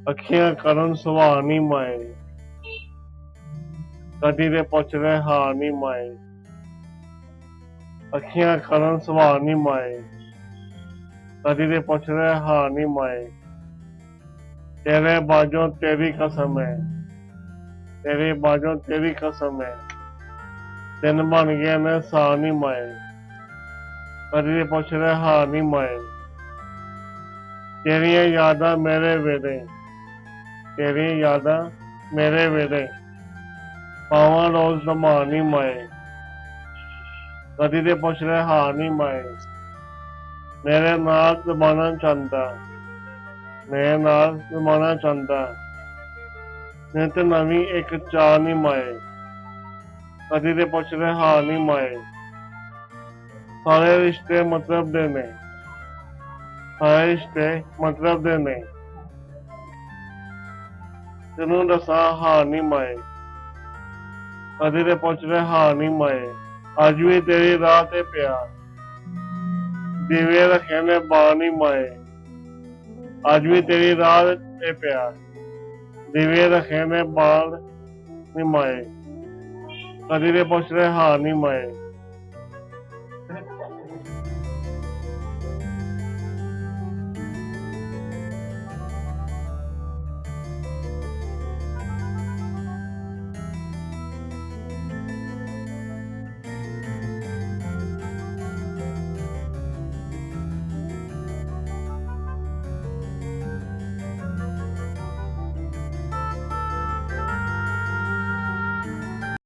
ਅੱਖੀਆਂ ਕਰਨ ਸੁਭਾਅ ਨੀ ਮਾਏ, ਕਦੀ ਦੇ ਪੁੱਛਦੇ ਹਾਲ ਨੀ ਮਾਏ। ਅੱਖੀਆਂ ਕਰਨ ਸੁਭਾਅ ਨੀ ਮਾਏ, ਕਦੀ ਦੇ ਪੁੱਛਦੇ ਹਾਲ ਨੀ ਮਾਏ। तेरे बाजों तेरी कसम है, तेरे बाजों तेरी कसम है, दिन बन गए ने सा नी माए, कदी दे पुछ रहे हां नी माए। तेरियां यादां मेरे वेले, तेरियां यादां मेरे वेले, पावां रोज दमा नी माए, कदी दे पुछ रहे हां नी माए। मेरे नाल जमाना चांदा, मेरे नाल जमाना चांदा, नित नवी एक चाह नी माए, कदी दे पुछ रहे हां नी माए। सारे रिश्ते मतलब दे ने, सारे रिश्ते मतलब दे ने, तेनू दसा हां नी माए, कदी दे पुछ रहे हां नी माए। अज भी तेरी राह ते पिया, दीवे रखे ने बाल नी माए। अज भी तेरी राह ते पिया, दीवे रखे ने बाल नी माए, कदी दे पुछ रहे हां नी माए।